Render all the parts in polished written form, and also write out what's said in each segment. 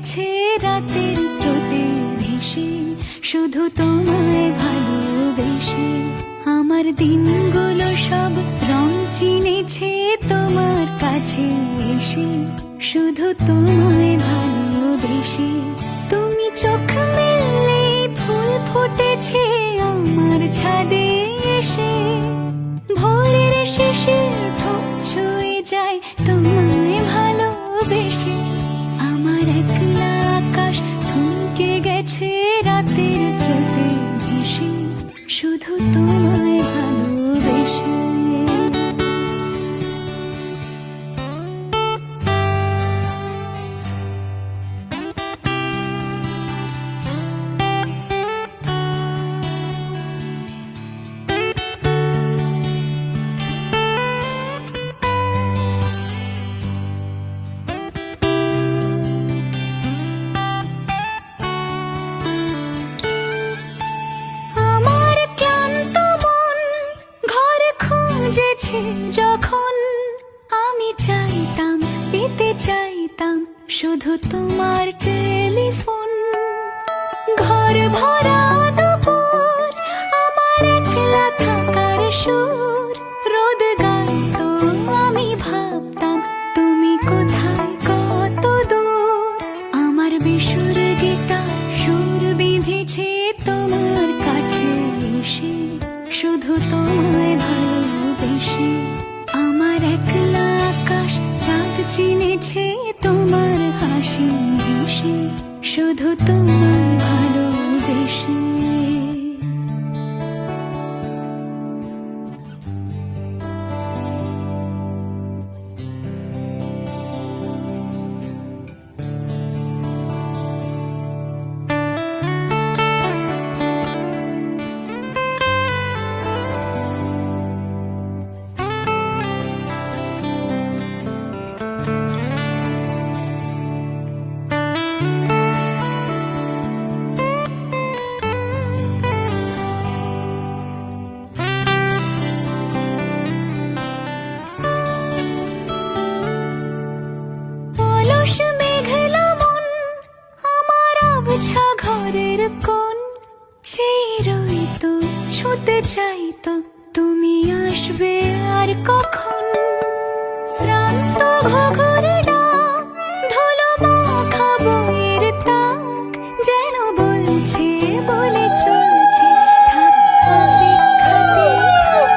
গেছে রাতের স্রোতে ভেসে, শুধু তোমায় ভালোবেসে। আমার দিনগুলো সব রং চিনেছে তোমার কাছে এসে, শুধু তোমায় ভালোবেসে। তুমি চোখ মেললে ফুল ফুটেছে আমার ছাদে এসে, ভোরের শিশির ঠোঁট ছুঁয়ে যায় তোমায় ভালোবেসে। আমার একলা আকাশ থমকে গেছে রাতের স্রোতে ভেসে, শুধু তোমায় ভালোবেসে। যখন আমি চাইতাম, পেতে চাইতাম শুধু তোমার টেলিফোন। ঘর ভরা দুপুর, আমার একলা থাকার সুর, রোদ গাইতো আমি ভাবতাম তুমি কোথায় কত দূর। আমার বেসুর গীতার সুর বিঁধেছে তোমার কাছে এসে, শুধু তোমায় ভালোবেসে। আমার একলা আকাশ চাঁদ চিনেছে তোমার হাসি হেসে, শুধু তোমায় ভালোবেসে। ঘরের কোণ চেয়ে রইতো, ছুঁতে চাইতো তুমি আসবে আর কখন। শ্রান্ত ঘুঘুর ডাক, ধুলো মাখা বইয়ের তাক, যেন বলছে বলে চলছে থাক অপেক্ষাতে থাক।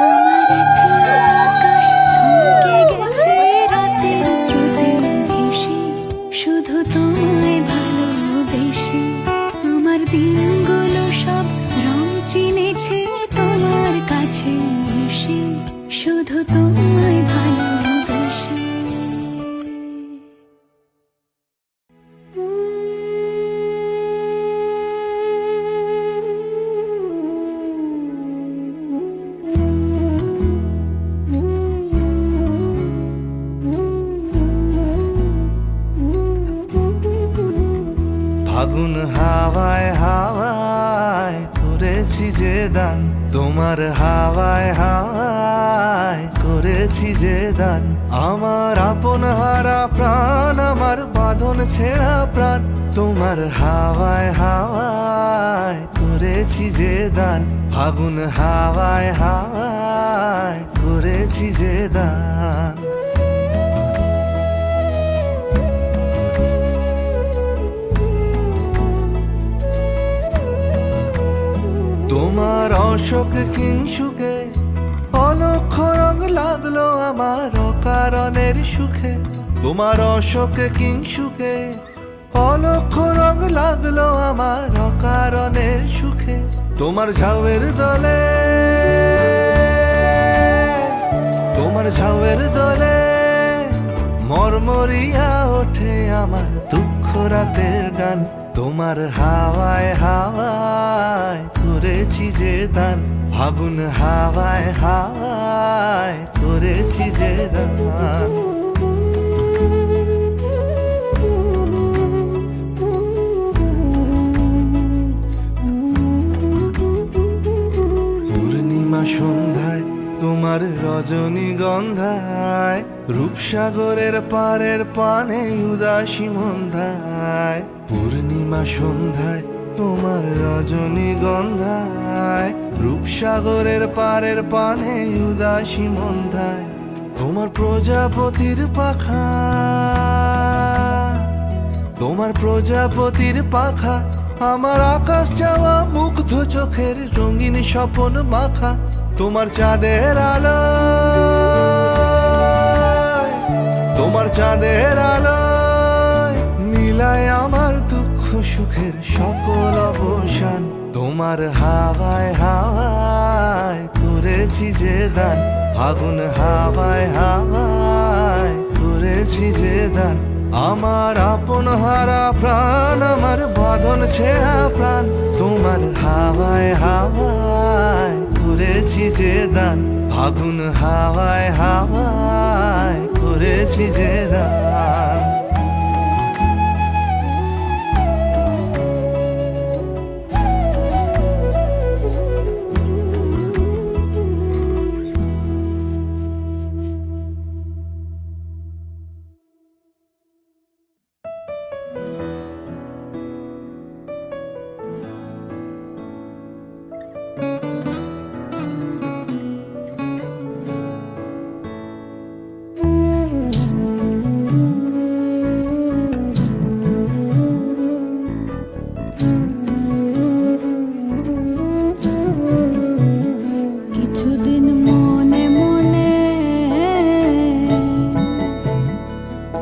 আমার একলা আকাশ থমকে গেছে রাতের স্রোতে ভেসে, শুধু তোমায় ভালোবেসে। আমার দিনগুলো সব রং চিনেছে তোমার কাছে এসে, শুধু তোমায় ভালোবেসে। ফাগুন হাওয়ায় হাওয়ায় করেছি যে দান, তোমার হাওয়ায় হাওয়ায় করেছি যে দান। আমার আপন হারা প্রাণ, আমার বাঁধন ছেঁড়া প্রাণ, তোমার হাওয়ায় হাওয়ায় করেছি যে দান। ফাগুন হাওয়ায় হাওয়ায় করেছি যে দান। তোমার অশোক কিংসুকে অলক্ষ রং লাগলো আমার অকারণের সুখে। তোমার অশোক কিংসুকে অলক্ষ রং লাগলো আমার অকারণের সুখে। তোমার ঝাউয়ের দলে, তোমার ঝাউয়ের দলে মরমরিয়া ওঠে আমার দুঃখ রাতের গান। তোমার হাওয়ায় হাওয়ায় করেছি যে দান, ফাগুন হাওয়ায় হাওয়ায় করেছি যে দান। পূর্ণিমা সন্ধ্যায় তোমার রজনীগন্ধায় রূপসাগরের পারের পানে উদাসী মন্ধায় পূর্ণিমা সন্ধ্যায় তোমার রজনীগন্ধায় রূপসাগরের পারের পানে উদাসী মন্ধায় তোমার প্রজাপতির পাখা তোমার প্রজাপতির পাখা আমার আকাশ যাওয়া মুগ্ধ চোখের রঙিন স্বপন মাখা তোমার চাঁদের আলো তোমার চাঁদের আলোয় মিলায় আমার দুঃখ সুখের সকল অবসান তোমার হাওয়ায় হাওয়ায় করেছি যে দান আগুন হাওয়ায় হাওয়ায় করেছি যে দান আমার আপন হারা প্রাণ আমার বাঁধন ছেঁড়া প্রাণ তোমার হাওয়ায় হাওয়ায় করেছি যে দান আগুন হাওয়ায় হাওয়ায় করেছি যে দান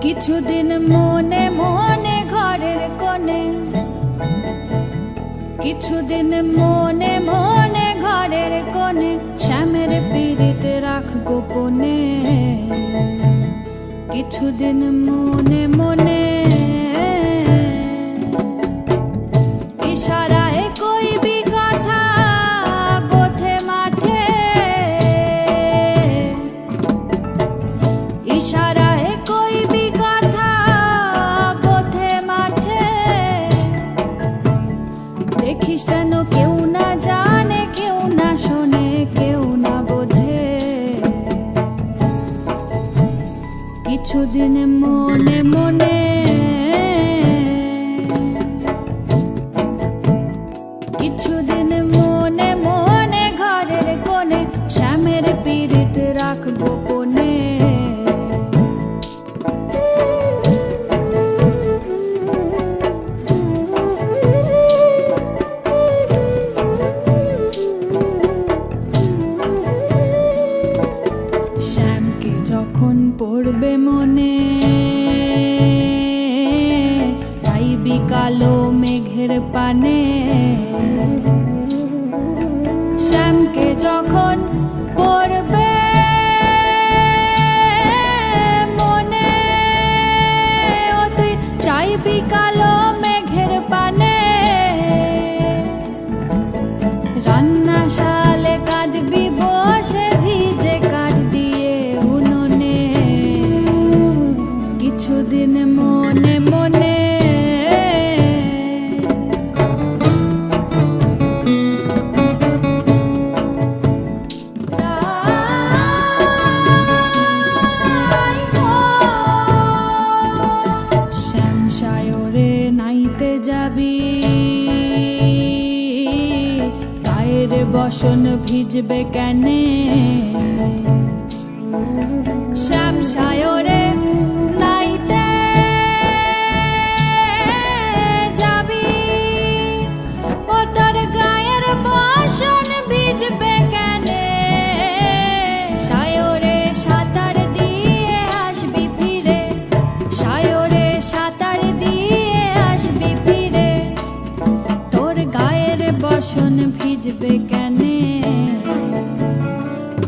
কিছুদিন মনে মনে ঘরের কোণে কিছুদিন মনে মনে ঘরের কোণে শ্যামের পীড়িত রাখ গোপনে কিছুদিন মনে মনে ইশারায় কইবি কথা গোথে মাঠে ইশারায় কইবি কথা গোথে মাঠে দেখিস যেন কেউ না জানে কেউ না শোনে কেউ না বোঝে কিছুদিন মনে মনে কিছুদিন মনে মনে ঘরের কোণে শ্যামের পীড়িত রাখ গোপনে শ্যামকে যখন পড়বে মনে পাইবি কালো মেঘের পানে শ্যামকে যখন পড়বে মনে ও তুই চাইবি কালো মেঘের পানে রান্নাশালে কাঁদবি বসে ভিজে কাঠ দিয়ে উনুনে কিছুদিন মনে মনে শ্যামসায়রে নাইতে যাবি গায়ের বসন ভিজবে কেনে শ্যামসায়রে নাইতে যাবি ও তোর গায়ের বসন ভিজবে কেনে সায়রে সাঁতার দিয়ে আসবি ফিরে সায়রে সাঁতার দিয়ে আসবি ফিরে তোর গায়ের বসন ভিজবে কেনে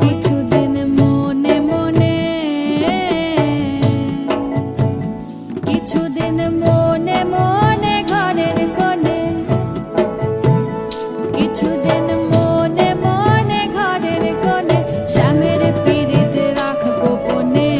কিছুদিন মনে মনে কিছুদিন মনে মনে ঘরের কোণে কিছুদিন মনে মনে ঘরের কোণে শ্যামের পীড়িত রাখ গোপনে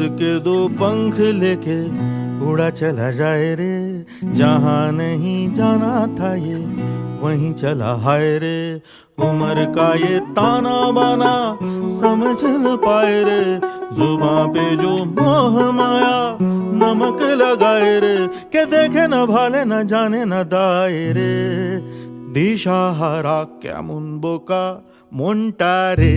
के दो पंख लेके उड़ा चला जाए रे, जहाँ नहीं जाना था ये वहीं चला हाय रे। उम्र का ये ताना बाना समझ न पाए रे, जुबां पे जो मोह माया नमक लगाए रे, के देखे न भाले न जाने न दाए रे। दिशा हरा क्या मुनबोका मोंटारे।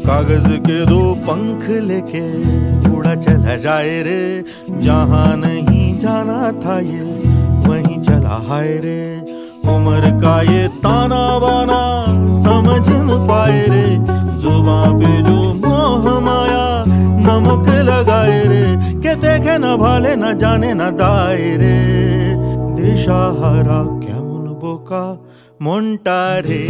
कागज के दो पंख लेके उड़ा चला जाए रे, जहाँ नहीं जाना था ये वहीं चला हाय रे। उम्र का ये ताना बाना समझ न पाए रे, जुबां पे जो मोह माया नमक लगाए रे, के देखे न भाले न जाने न दाए रे। दिशा हरा क्या मुनबोका मोंटारे।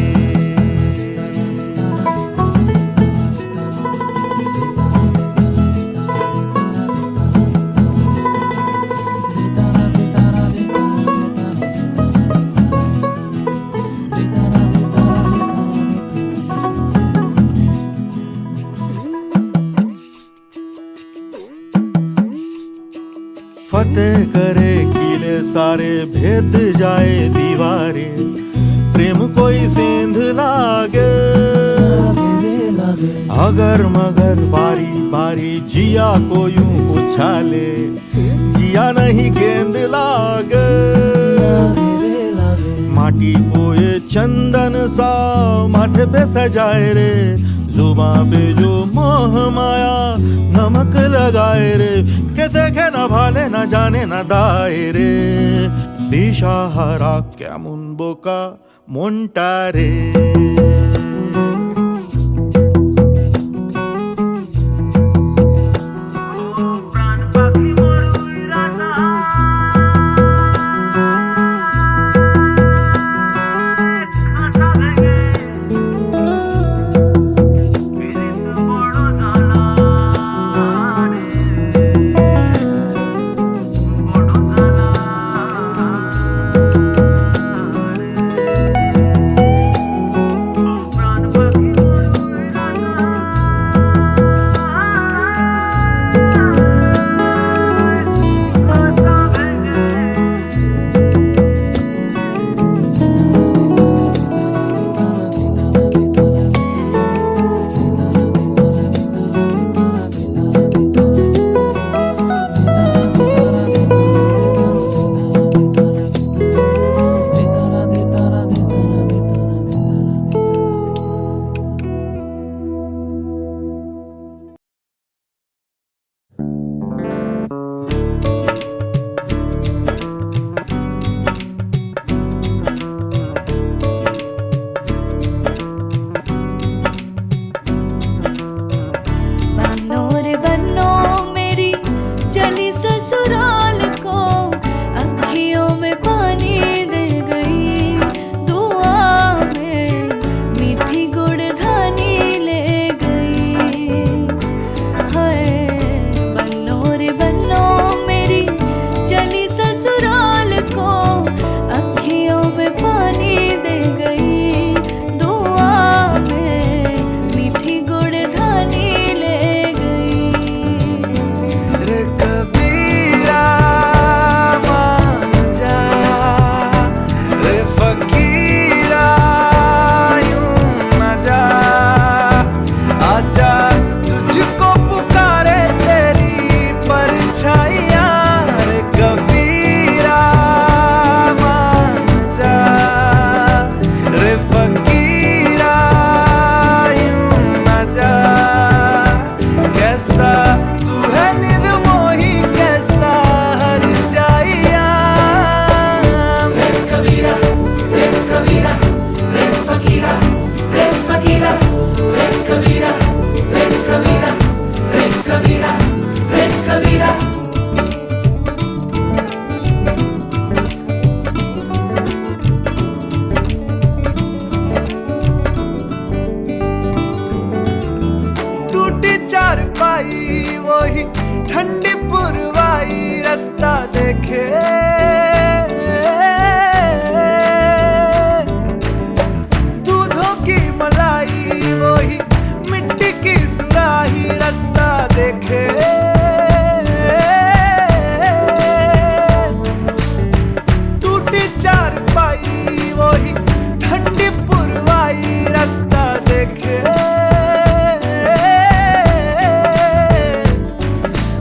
फतेह करे किले सारे, भेद जाए दीवारें, प्रेम कोई सेंध लागे अगर मगर बारी बारी जिया को यूं उछाले, जिया नहीं गेंद लागे। माटी को ये चंदन सा माथे पे सजाए रे, जुबां पे जो मोह माया नमक लगाए रे, के देखे न भाले न जाने न दाए रे। दिशा हरा क्या मुनबोका मोंटारे। रास्ता देखे की सुराही रास्ता देखे, टूटी चारपाई वही ठंडी पुरवाई रास्ता देखे,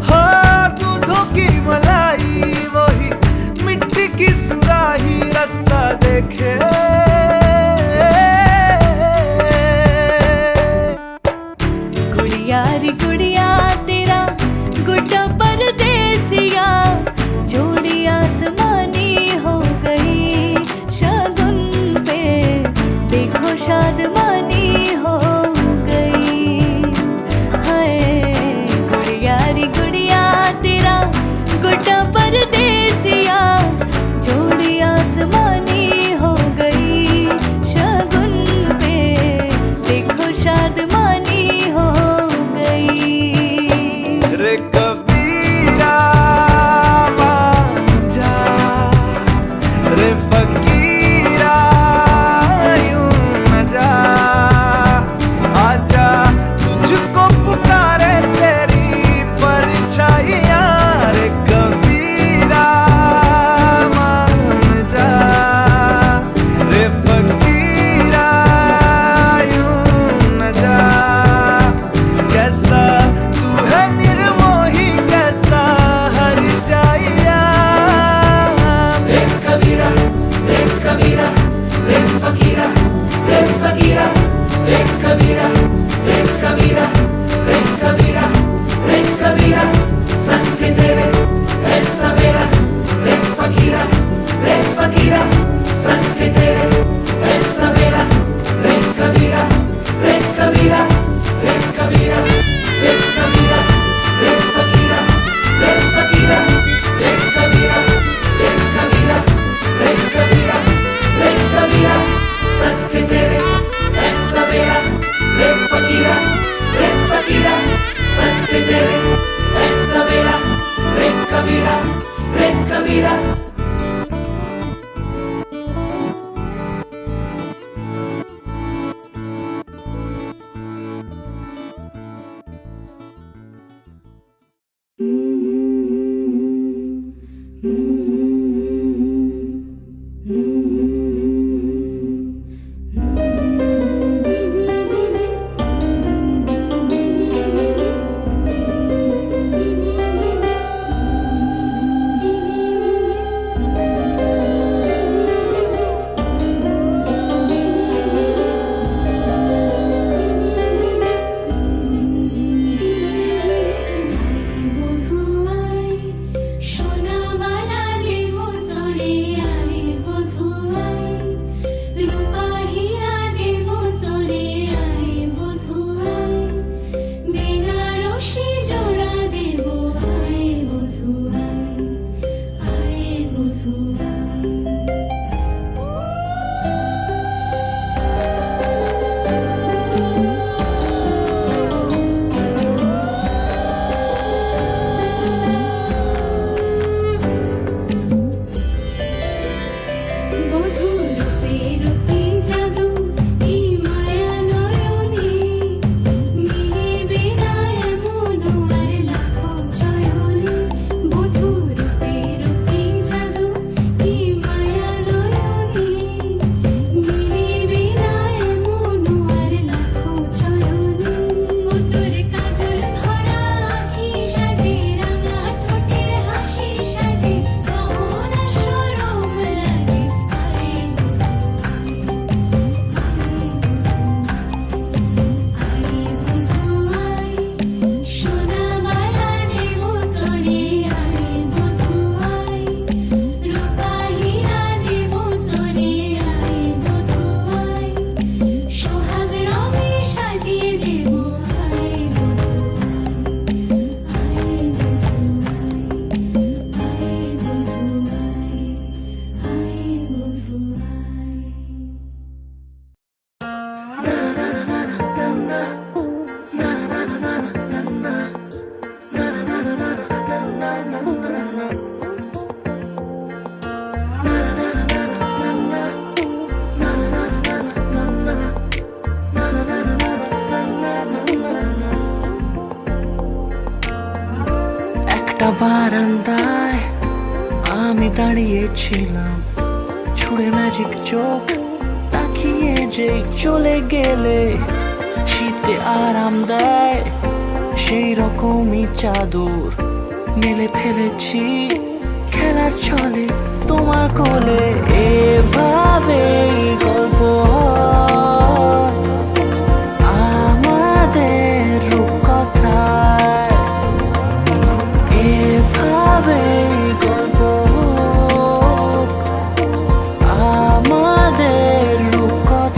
हाँ दूधों की मलाई वही मिट्टी की सुराही रास्ता देखे। गुड़िया रे गुड़िया तेरा गुड्डा परदेसिया, जोड़ी आसमानी हो गई शगुन पे, देखो शादमानी हो गई। हाय गुड़िया रे गुड़िया तेरा गुड्डा परदेसिया, जोड़ी आसमानी हो गई शगुन पे, देखो शादमानी हो गई। रे कबीरा मान जा, रे फकीरा यूं न जा। একটা বারান্দায় আমি দাঁড়িয়েছিলাম, ছুড়ে ম্যাজিক চোখ তাকিয়ে যে চলে গেলে শীতে আরাম দেয় সেই রকমই চাদর মেলে ফেলেছি খেলার ছলে তোমার কোলে। এভাবে গল্প হয় আমাদের রূপকথায়, এভাবে গল্প হোক আমাদের রূপকথায়।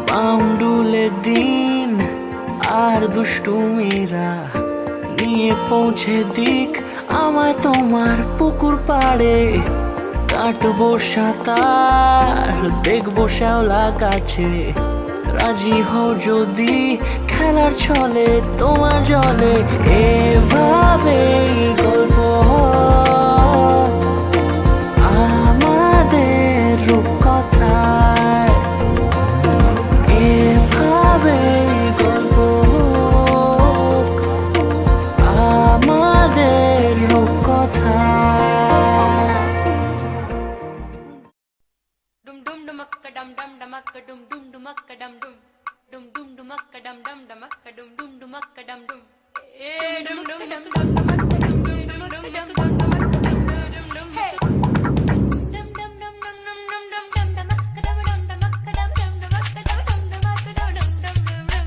পাউন্ডুলে দিন আর দুষ্টুমিরা নিয়ে পৌঁছে দিক আমায় তোমার পুকুর পাড়ে। কাটবো সাঁতার দেখবো শ্যাওলা গাছে, রাজি হও যদি খেলার ছলে তোমার জলে। এভাবে গল্প হয় আমাদের রূপকথায়, এভাবে গল্প হোক আমাদের রূপকথায়। Dum dum dumakka dum dum dumakka dum dum dumakka dum dum dum dum dumakka dum dum dumakka dum dum dumakka dum dum dum dum dumakka dum dum dumakka dum dum hey dum dum dum dum dum dum dum dum dumakka dum dum dumakka dum dum dumakka dum dum dumakka dum dum dum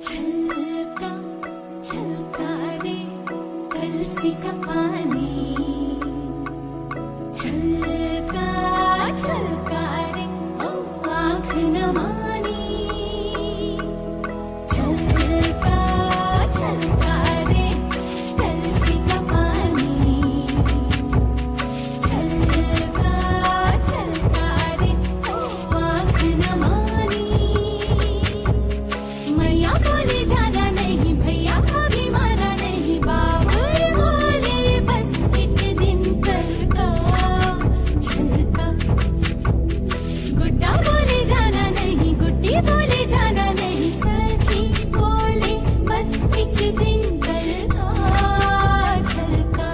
छलका छलका रे कलसी का पानी, छलका छलका रे ओ आँख न मानी। छलका छलका रे कलसी का पानी, छलका छलका रे ओ आँख न मानी। मैया बोले जाना नहीं, भैया को भी माना नहीं, बाबर बोले बस एक दिन कल का छलका। गुड्डा बोले जाना नहीं, गुड्डी बोले जाना नहीं, सखी बोले बस एक दिन कल का छलका।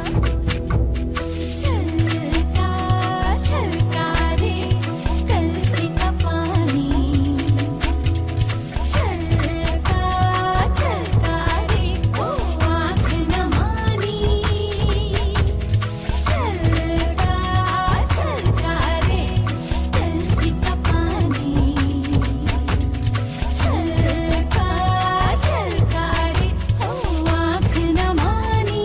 छलका छलका रे कलसी का पानी, छलका छलका रे ओ आँख न मानी। छलका छलका रे कलसी का पानी, छलका छलका रे ओ आँख न मानी।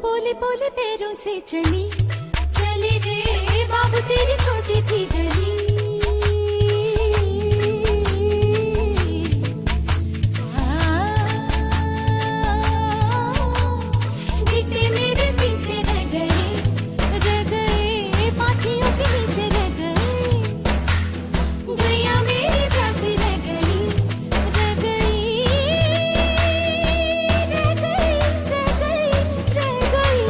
बोले बोले पैरों से चली चली रे बाबू तेरी छोटी थी गली। गीते मेरे पीछे रह गए पाथियों के नीचे रह गए। गैया मेरी प्यासी रह गई, रह गई, रह गई, रह गई, रह गई।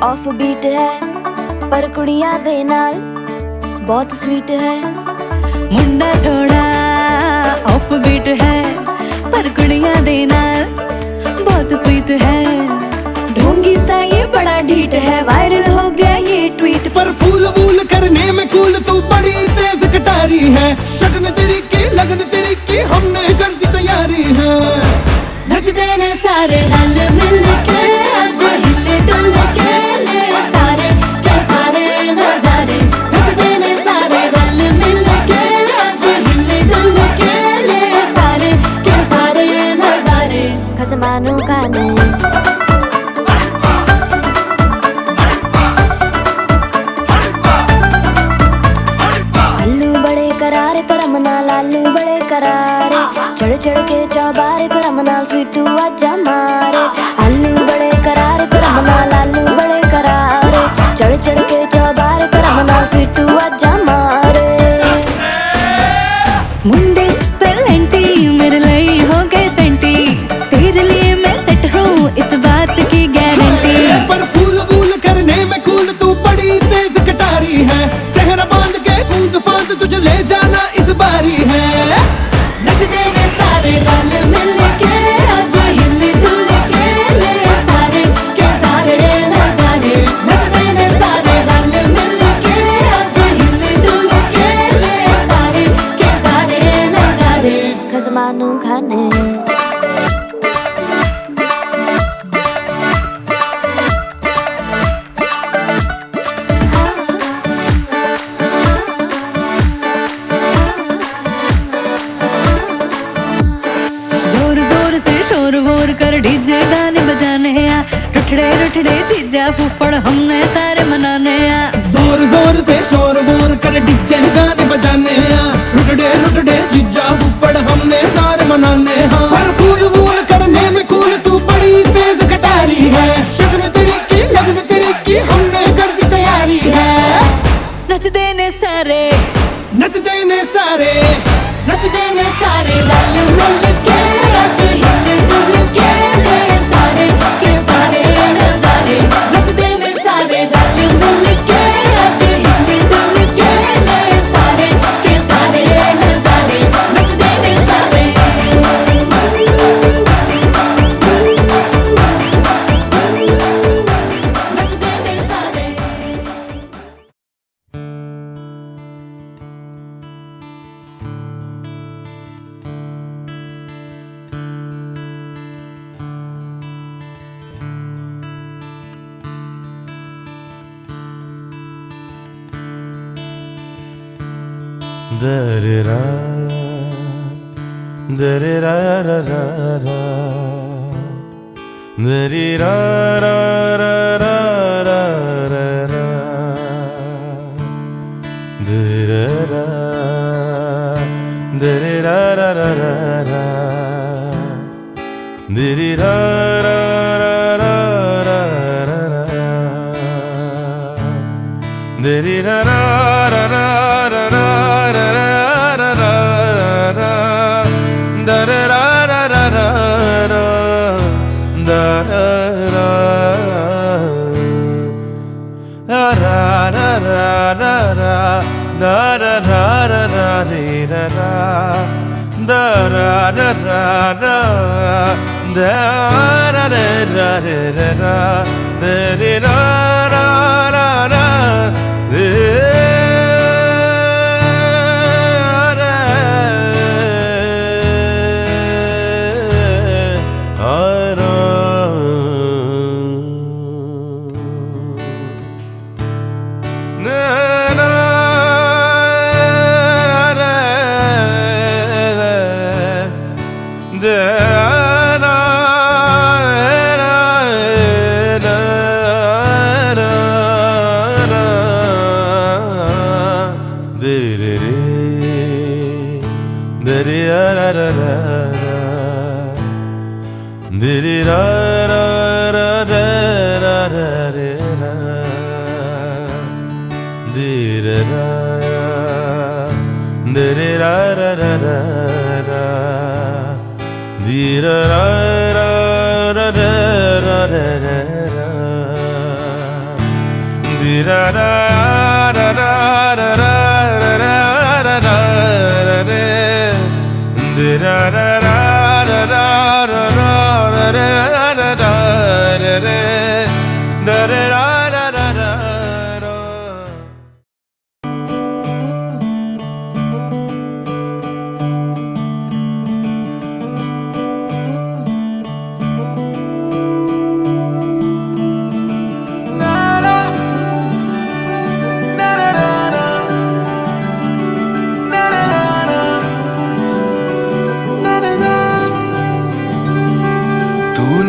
ऑफ बीट है पर कुड़ियां दे नाल बहुत स्वीट है। मुंडा थोड़ा ऑफ बीट है पर कुड़ियां दे नाल बहुत स्वीट है। ढोंगी सा ये बड़ा ढीठ है, वायरल हो गया ये ट्वीट। पर फूल वूल करने में कूल तू बड़ी तेज कटारी है। शगन तेरी की लगन तेरी की हमने कर दी तैयारी है। नचते ने सारे रल मिल के आज हिले डुल के ले सारे के सारे नजारे। नचते ने सारे रल मिल के आज हिले डुल के ले सारे के सारे नजारे। खसमानू खाने आलू बड़े करारे तो रमना लालू बड़े करारे। चढ़ चढ़ के चौबारे तो रमना स्वीटू आजा मारे। आलू बड़े करारे तो रमना लालू बड़े करारे। चढ़ चढ़ के चौबारे तो रमना स्वीटू आजा मारे। मुंडे पेलेंटी मेरे लिए हो गए सेंटी, तेरे लिए मैं सेट हूँ इस बात की गारंटी। पर फूल वूल करने में कूल तू बड़ी तेज कटारी है। सहरा बांध के कूद फांद तुझे ले जाना इस बारी है। नचते ने सारे रल मिल के आज हिले डुल के ले सारे के सारे नजारे। नचते ने सारे रल मिल के आज हिले डुल के ले सारे के सारे नजारे। खसमानू खाने जोर जोर से शोर वोर कर डीजे गाने बजाने आ। रुठड़े रुठड़े जीजा फूफड़ हमने सारे मनाने आ। जोर जोर से शोर वोर कर डीजे गाने बजाने आ। रुटड़े रुटड़े जीजा फुफड़ हमने सारे मनाने हाँ। पर फूल वूल करने में कूल तू बड़ी तेज कटारी है। शगन तेरी की लगन तेरी की हमने कर दी तैयारी है। नचते ने सारे नचते ने सारे नचते ने सारे रल मिल के आज हिले डुल के ले सारे के सारे नजारे। नचते ने सारे रल मिल के आज हिले डुल के ले सारे के सारे नजारे। नचते ने सारे नचते ने सारे। दरेरा दरेरा रा रा रा दरेरा रा रा रा रा रा रा दरेरा दरेरा रा रा रा रा दरेरा रा रा रा रा रा रा दरेरा रा रा रा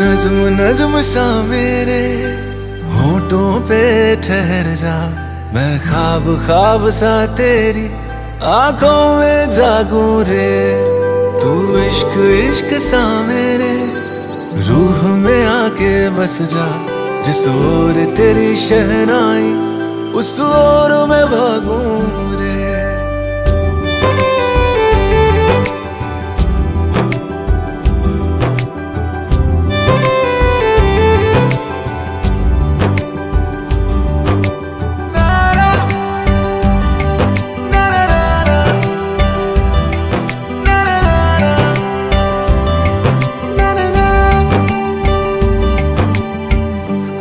नज्म नज्म सा मेरे होठों पे ठहर जा, मैं ख्वाब ख्वाब सा तेरी आंखों में जागूं रे। तू इश्क इश्क सा मेरे रूह में आके बस जा, जिस ओर तेरी शहनाई उस ओर मैं भागूं रे।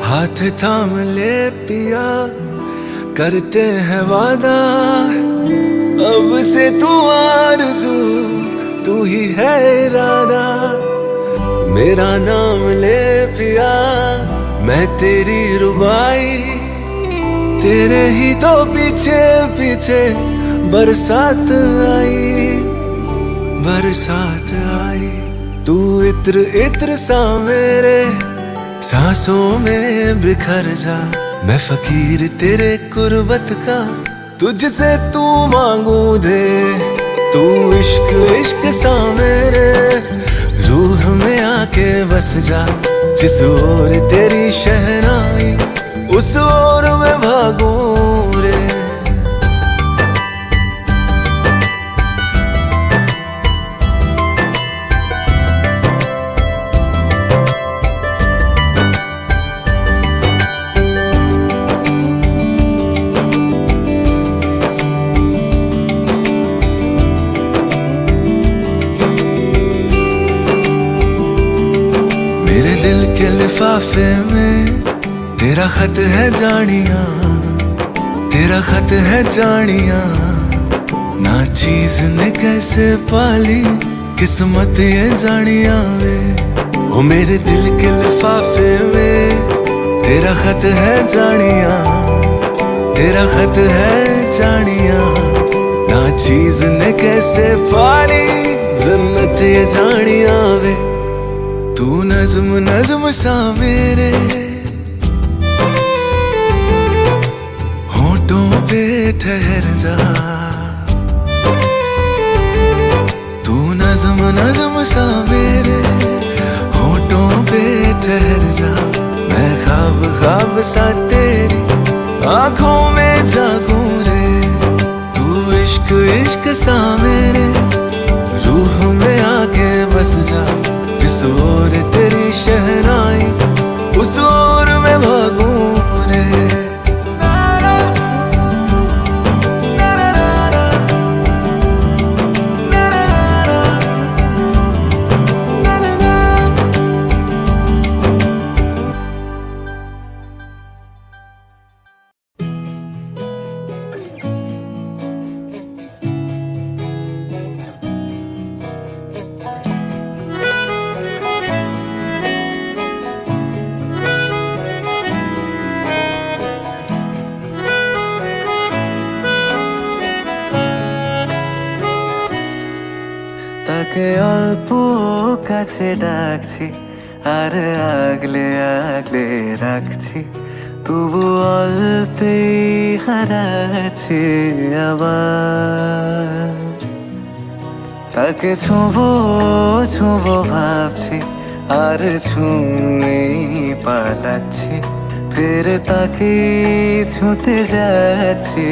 हाथ थाम ले पिया, करते हैं वादा, अब से तू आरज़ू तू ही है इरादा। मेरा नाम ले पिया, मैं तेरी रुबाई, तेरे ही तो पीछे पीछे बरसात आई, बरसात आई। तू इत्र इत्र सा मेरे सांसों में बिखर जा, मैं फकीर तेरे कुर्बत का, तुझसे तू मांगू दे। तू इश्क इश्क सा मेरे रूह में आके बस जा, जिस ओर तेरी शहनाई उस ओर मैं भागूं रे। मेरे दिल के लिफाफे में तेरा खत है जानिया, तेरा खत है जानिया। ना चीज ने कैसे पाली किस्मत ये जानिया वे। ओ मेरे दिल के लिफाफे में तेरा खत है जानिया, तेरा खत है जानिया। ना चीज ने कैसे पाली जन्नत ये जानिया वे। तू नज्म नज्म सा मेरे होठों पे ठहर जा, तू नज्म नज्म सा मेरे होठों पे ठहर जा। मैं ख्वाब ख्वाब सा तेरी आंखों में जागूं रे। तू इश्क इश्क सा मेरे रूह में आके बस जा, जिस ओर तेरी शहनाई उस ओर मैं भागूं रे। তাকে অল্প কাছে ডাকছি আর আগলে আগলে রাখছি, তবু অল্পেই হারাচ্ছি আবার। তাকে ছোঁবো ছোঁবো ভাবছি আর ছুঁয়েই পালাচ্ছি, ফের তাকে ছুঁতে যাচ্ছি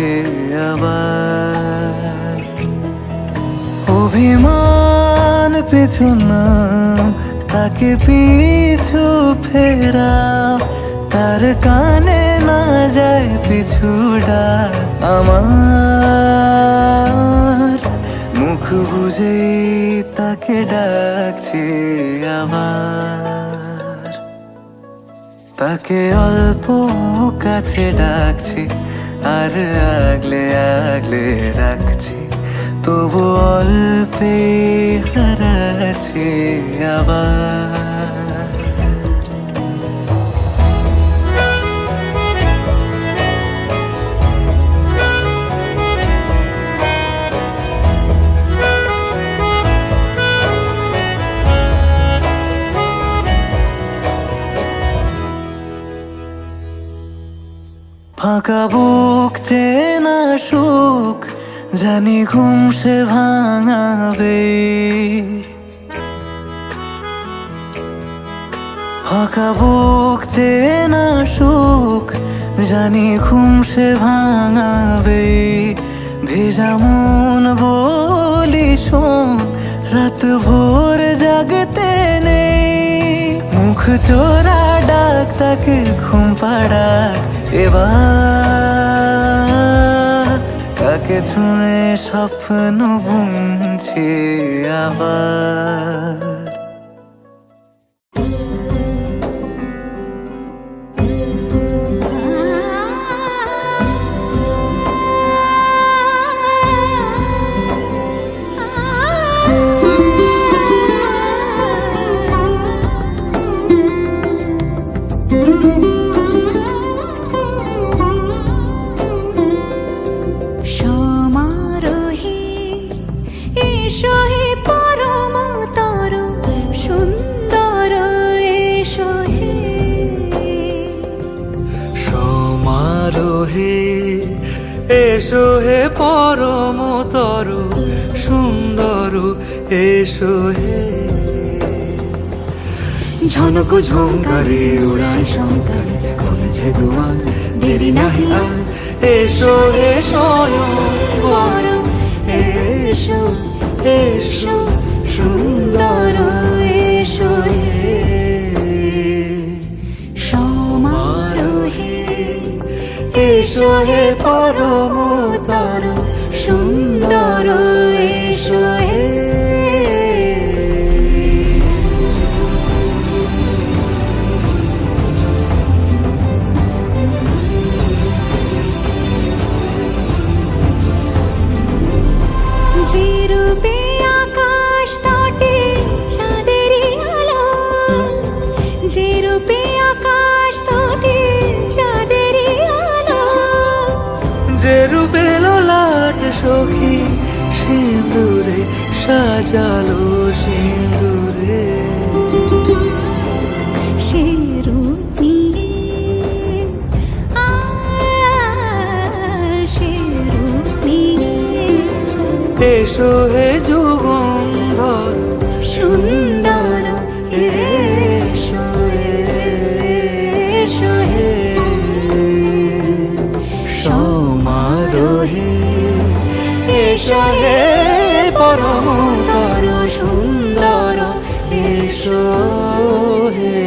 আবার। অভিমান পিছু নাম, তাকে পিছু ফেরা, তার কানে না যায় পিছু ডাক আমার, মুখ বুঝে তাকে ডাকছে আবার, তাকে অল্প কাছে ডাকছি আর আগলে আগলে রাখছি, তবু অল্পে হারাচ্ছি আবার। ফাঁকা বুক চেনা সুখ জানি ঘুম সে ভাঙাবে, ফাঁকা বুক চেনা সুখ জানি ঘুম সে ভাঙাবে, ভেজা মন বলি শোন রাত ভোর জাগতে নেই, মুখ চোরা ডাক তাকে ঘুম পাড়াক এবার, তাকে ছুঁয়ে স্বপ্ন বুনছি আবার। সমারোহে এসো হে পরমতর সুন্দর, এসো হে সমারোহে এসো হে পরমতর সুন্দর, এসো হে ঝনক ঝঙ্কারে উড়ায় শঙ্কারে কমেছে দুয়ার, দেরি নাহি আর এসো হে স্বয়ংবর, এসো এসো সুন্দর, এসো হে সমারোহে এসো হে পরমতর সুন্দর, এসো হে যে রূপে আকাশ তটে চাঁদেরই আলো, যে রূপে আকাশ তটে চাঁদেরই আলো, যে রূপে লোলাট সখী সিঁদুরে সাজালো সিঁদুরে, সে রূপ নিয়ে সে রূপ নিয়ে এসো হে যুগন্ধর সুন্দর, এসো এসো হে সমারোহে এসো হে পরমতর সুন্দর, এসো হে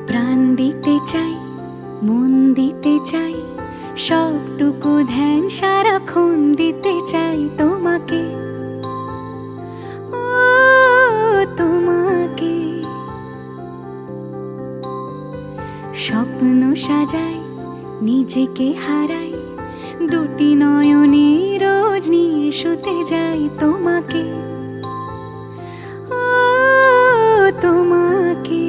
প্রাণ দিতে চাই, মন দিতে চাই, সবটুকু ধ্যান সারাক্ষণ দিতে চাই তোমাকে, ও তোমাকে। স্বপ্ন সাজাই, নিজেকে হারাই, দুটি নয়নে রোজ নিয়ে শুতে যাই তোমাকে, ও তোমাকে।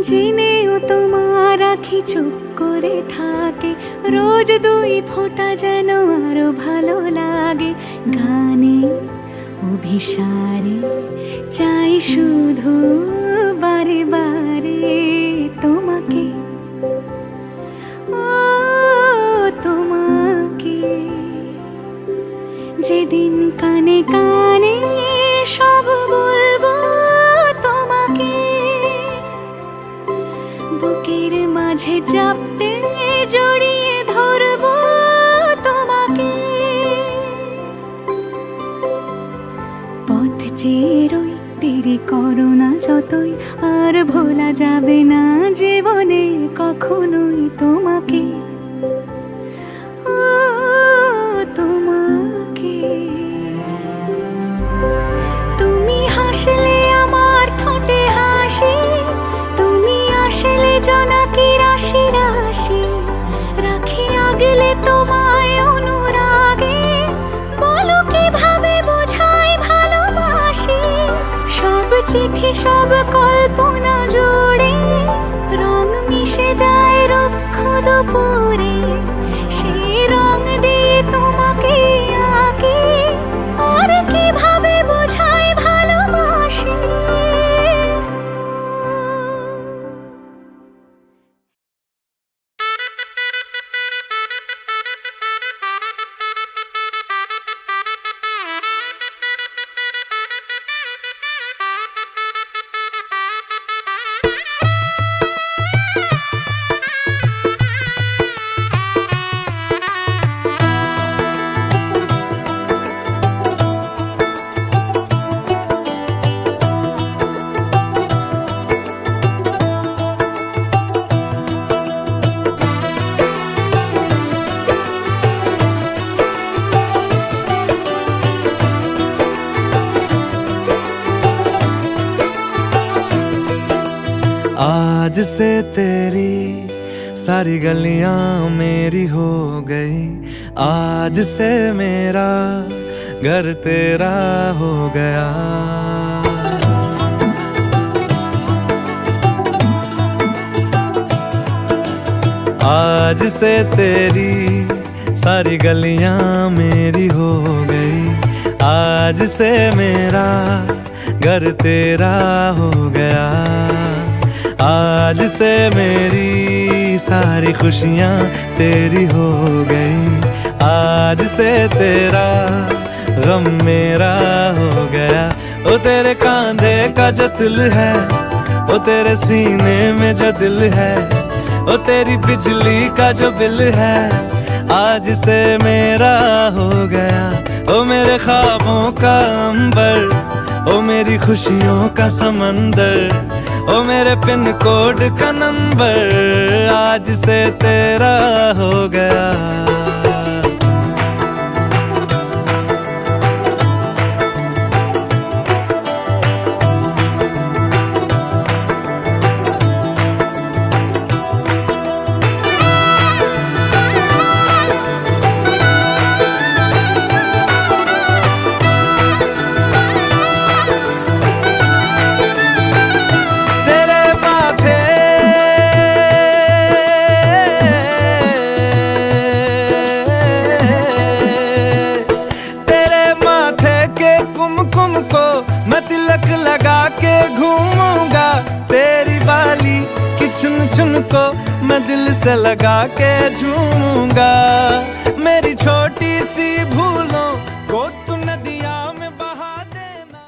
জেনেও তোমার আখি চুপ করে থাকে, রোজ দুই ফোঁটা যেন আরো ভালো লাগে, গানে অভিসারে চাই শুধু বারে বারে তোমাকে, ও তোমাকে। যেদিন কানে কানে চাপতে জড়িয়ে ধরবো তোমাকে, পথ চেয়ে রই দেরি করো না যতই, আর ভোলা যাবে না জীবনে কখনোই তোমাকে, ও তোমাকে। তুমি হাসলে আমার ঠোঁটে হাসি, তুমি আসলে জোনাকি রাশি রাশি, রাখি আগলে তোমায় অনুরাগে, বলো কিভাবে বোঝাই ভালোবাসি। সব চিঠি সব কল্পনা জুড়ে রং মিশে যায় রুক্ষ দুপুরে, সেই রং দিয়ে তোমাকে আঁকি, আর কিভাবে বোঝাই ভালোবাসি। आज से तेरी सारी गलियां मेरी हो गई, आज से मेरा घर तेरा हो गया। आज से तेरी सारी गलियां मेरी हो गई, आज से मेरा घर तेरा हो गया। आज से मेरी सारी खुशियाँ तेरी हो गई, आज से तेरा गम मेरा हो गया। ओ तेरे कांधे का जो तिल है, ओ तेरे सीने में जो दिल है, ओ तेरी बिजली का जो बिल है, आज से मेरा हो गया। ओ मेरे ख्वाबों का अंबर, ओ मेरी खुशियों का समंदर, ओ मेरे पिन कोड का नंबर, आज से तेरा हो गया। चुन चुन को मैं दिल से लगा के झूमूंगा, मेरी छोटी सी भूलों को तू नदिया में बहा देना।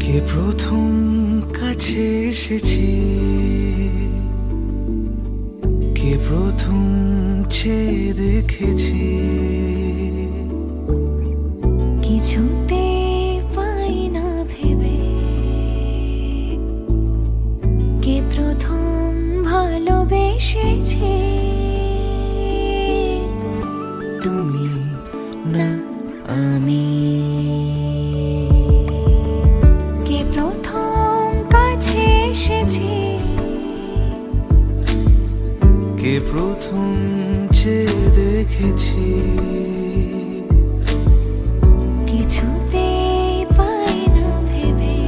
কে প্রথম কাছে এসেছি, কে প্রথম চেয়ে দেখেছি, কিছুতে পাই না ভেবে, কে প্রথম ভালোবেসেছে, তুমি না আমি। কে প্রথম কাছে এসেছে, কে প্রথম চেয়ে দেখেছি, কিছুতে পাই না ভেবে,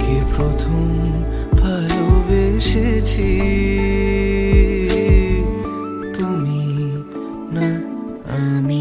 কে প্রথম ভালোবেসেছি, তুমি না আমি।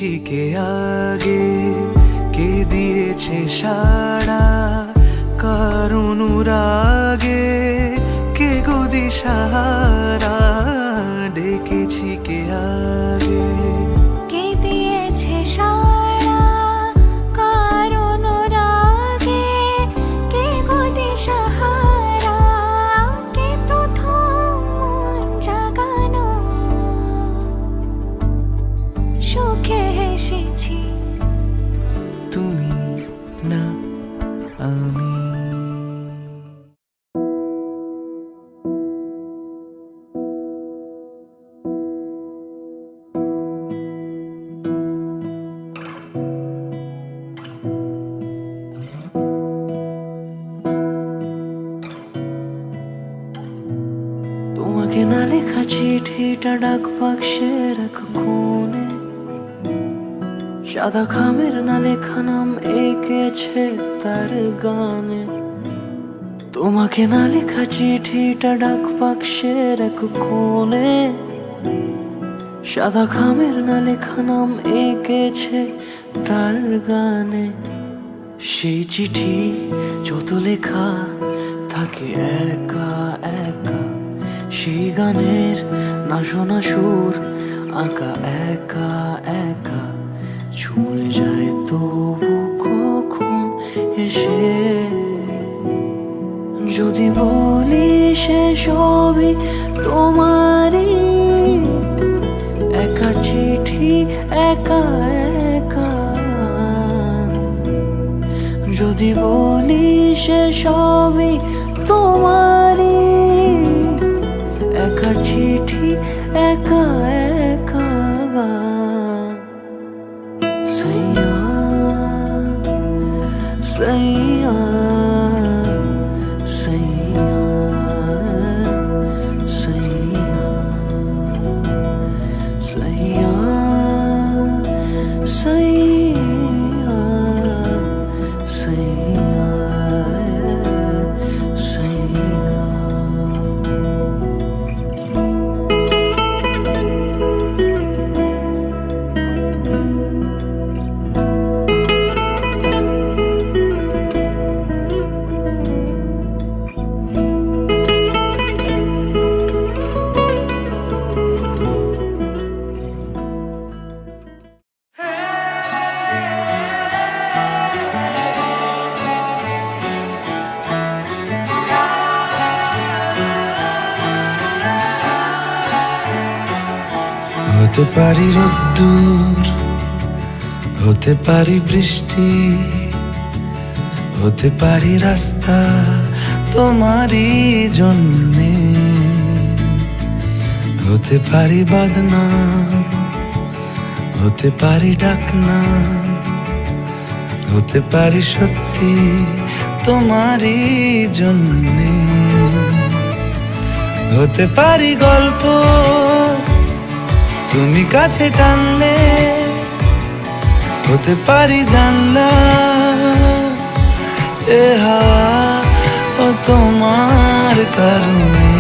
ডেকেছি কে আগে, কে দিয়েছে সাড়া, কার অনুরাগে কে গো দিশাহারা। ডেকেছি কে আগে, কে দিয়েছে সাড়া, কার অনুরাগে কে গো দিশাহারা। কে প্রথম মন জাগানো, সুখে হেসেছি তুমি না আমি। তোমাকে না লেখা চিঠিটা ডাক বাক্সের এক কোণে, সাদা খামের না লেখা নাম এঁকেছে তার গানে। তোমাকে না লেখা চিঠিটা ডাক বাক্সের এক কোণে, সাদা খামের না লেখা নাম এঁকেছে তার গানে। সেই চিঠি যত লেখা থাকে একা একা, সেই গানের না শোনা সুর আঁকা একা একা। ছুঁয়ে যায় তবু কখন এসে, যদি বলি সে সবই তোমারই, একা চিঠি একা একা। যদি বলি সে সবই তোমারই, একা চিঠি একা একা। সैया सैया सैया सैया सैया सैया सैया सैया। হতে পারি রোদ্দুর, হতে পারি বৃষ্টি, হতে পারি রাস্তা তোমারই জন্যে। হতে পারি বদনাম, হতে পারি ডাকনাম, হতে পারি সত্যি তোমারই জন্যে। হতে পারি গল্প তুমি কাছে টানলে, হতে পারি জানলা এ হাওয়া ও তোমার কারণে।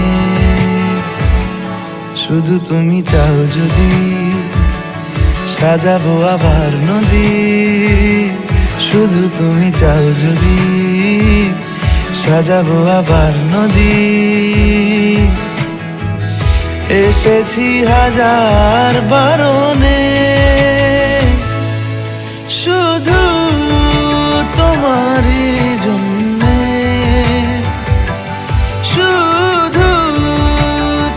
শুধু তুমি চাও যদি সাজাবো আবার নদী, শুধু তুমি চাও যদি সাজাবো আবার নদী। এসেছি হাজার বারণে, শুধু তোমারই জন্যে, শুধু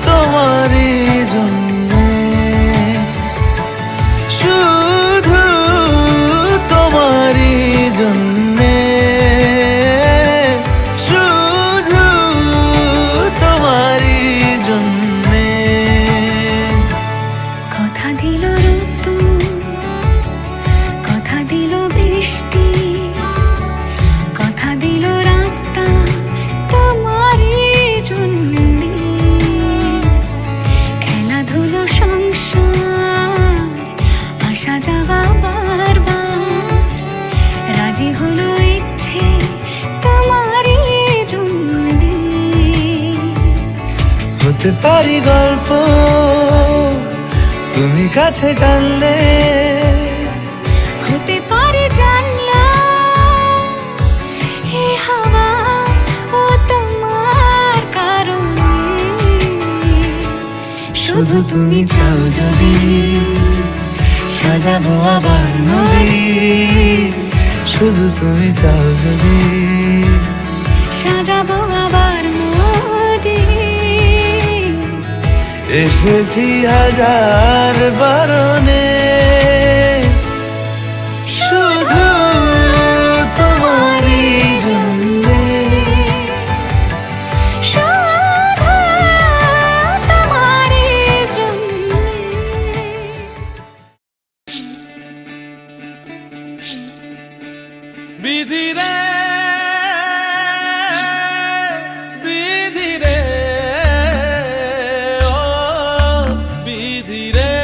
তোমারই জন্যে, শুধু তোমারই জন্যে, শুধু তোমারই জন্যে। কথা দিল ঋতু, কথা দিল বৃষ্টি, কথা দিল রাস্তা তোমারই জন্যে। খেলাধুলো সংসার আশা জাগা বারবার, রাজি হলো ইচ্ছে তোমারই জন্যে। হতে পারি গল্প তুমি কাছে টানলে, শুধু তুমি চাও যদি সাজাবো আবার নদী, শুধু তুমি চাও যদি সাজাবো আবার নদী। এসেছি হাজার বারণে, শুধু তোমারই জন্যে। শুধু তোমারই জন্যে। বিধি রে বিধি রে ও বিধি রে,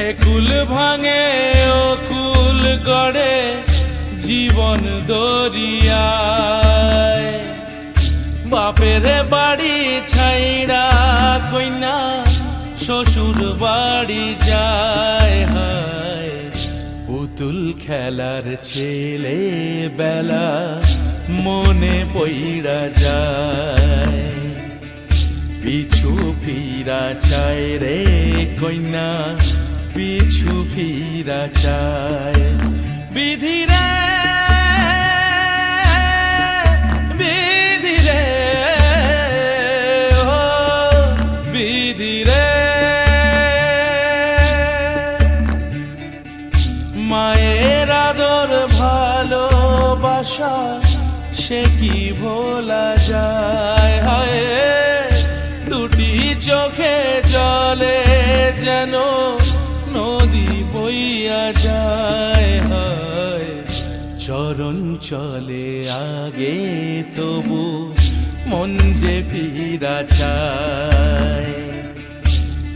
এ কুল ভাঙে ও কুল গড়ে জীবন দরিয়ায়। বাপের বাড়ি ছাইড়া কইনা শ্বশুর বাড়ি যায়, হায় পুতুল খেলার ছেলে বেলা মনে পইড়া যায়। পিছু ফিরা চায় রে কইনা, পিছু ফিরা চায়। বিধি রে বিধি রে ও বিধি রে, মায়ের আদর ভালোবাসা সে কি ভোলা যায়, হায় দুটি চোখে জলে যেন নদী বইয়া যায়, হায় চরণ চলে আগে তবু মন যে ফিরা চায়।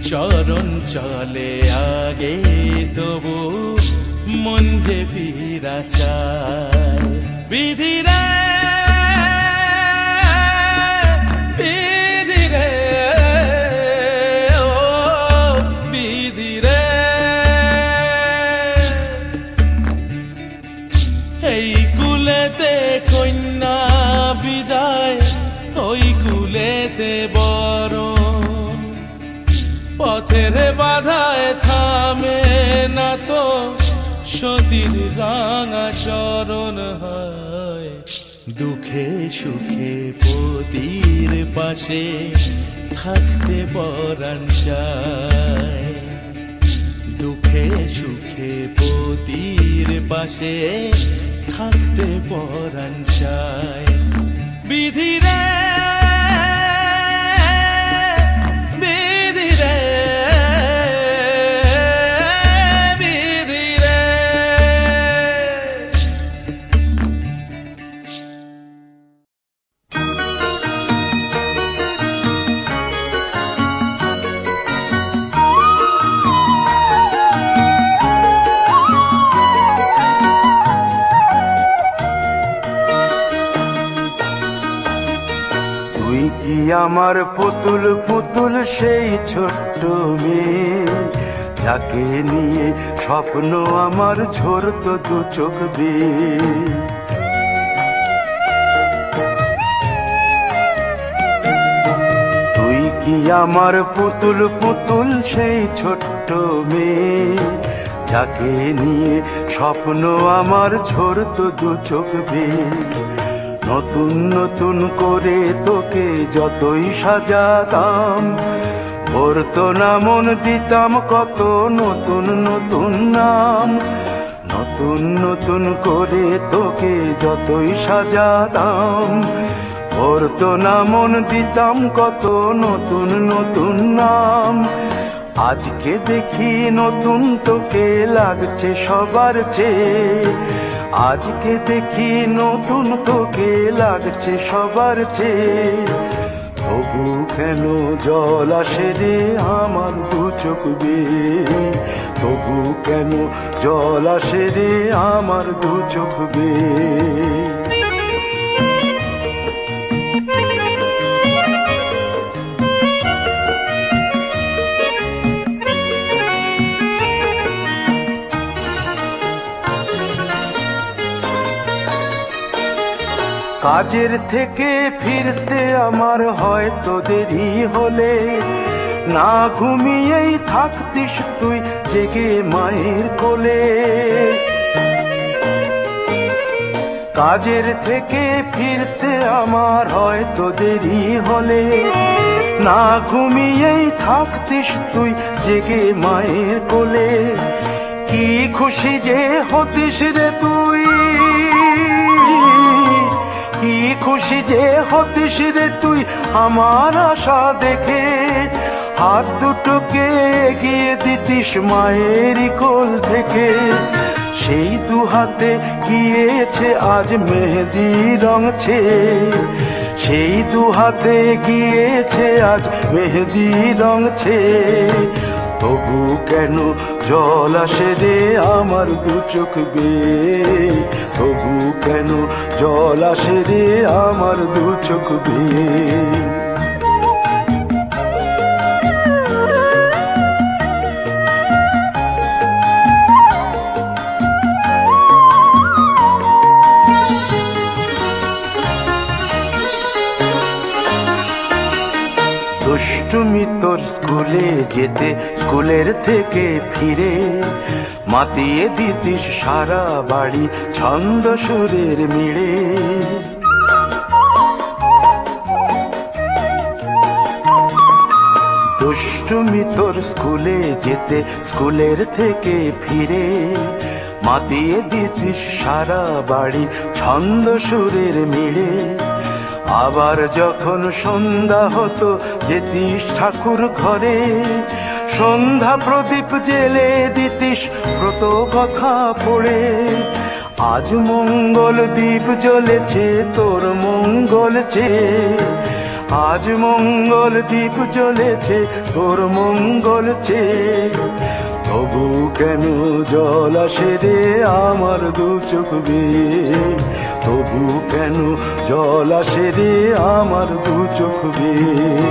চরণ চলে আগে তবু মন যে ফিরা চায়। বিধি রে বিধি রে ও বিধি রে, এই কুলেতে কন্যা বিদায়, ওই কুলেতে বরণ। পথের বাধায় থামে না তো সতীর রাঙা চরণ, হয় দুঃখে সুখে পতির পাশে থাকতে পরাণ চায়। দুঃখে সুখে পতির পাশে থাকতে পরাণ চায়। বিধি রে বিধি রে বিধি রে। তুই কি আমার পুতুল পুতুল সেই ছোট্ট মেয়ে, যাকে নিয়ে স্বপ্ন আমার ঝরতো দু চোখ বেয়ে। তুই কি আমার পুতুল পুতুল সেই ছোট্ট মেয়ে, যাকে নিয়ে স্বপ্ন আমার ঝরতো দু চোখ বেয়ে। নতুন নতুন করে তোকে যতই সাজাতাম, ভরতো না মন দিতাম কত নতুন নতুন নাম। নতুন নতুন করে তোকে যতই সাজাতাম, ভরতো না মন দিতাম কত নতুন নতুন নাম। আজকে দেখি নতুন তোকে লাগছে সবার চেয়ে, আজকে দেখি নতুন তোকে লাগছে সবার চেয়ে। তবু কেন জল আসে রে আমার দু চোখ বেয়ে, তবু কেন জল আসে রে আমার দু চোখ বেয়ে। কাজের থেকে ফিরতে আমার হয়তো দেরি হলে না ঘুমিয়েই থাকতিস তুই জেগে মায়ের কোলে। কাজের থেকে ফিরতে আমার হয়তো দেরি হলে না ঘুমিয়েই থাকতিস তুই জেগে মায়ের কোলে। কি খুশি যে হতিস রে তুই, কি খুশি যে হতিস রে তুই আমার আশা দেখে। হাত দুটোকে এগিয়ে দিতিস মায়েরই কোল থেকে। সেই দু হাতে গিয়েছে আজ মেহেদি রংছে, সেই দু হাতে গিয়েছে আজ মেহেদি রংছে। তবু কেন জল আসে রে আমার দু চোখ বেয়ে, তবু কেন জল আসে রে আমার দু চোখ বেয়ে। দুষ্টুমি তোর স্কুলে যেতে স্কুলের থেকে ফিরে মাতিয়ে দিতিস সারা বাড়ি ছন্দ সুরের মিড়ে। দুষ্টুমি তোর স্কুলে যেতে স্কুলের থেকে ফিরে মাতিয়ে দিতিস সারা বাড়ি ছন্দ সুরের মিড়ে। আবার যখন সন্ধ্যা হতো যেতিস ঠাকুর ঘরে, সন্ধ্যা প্রদীপ জেলে দিতিস ব্রত কথা পড়ে। আজ মঙ্গল দ্বীপ জ্বলেছে তোর মঙ্গল চেয়ে, আজ মঙ্গল দ্বীপ জ্বলেছে তোর মঙ্গল চেয়ে। তবু কেন জল আসে রে আমার দু চোখ বেয়ে, তবু কেন জল আসে রে আমার দু চোখ বেয়ে।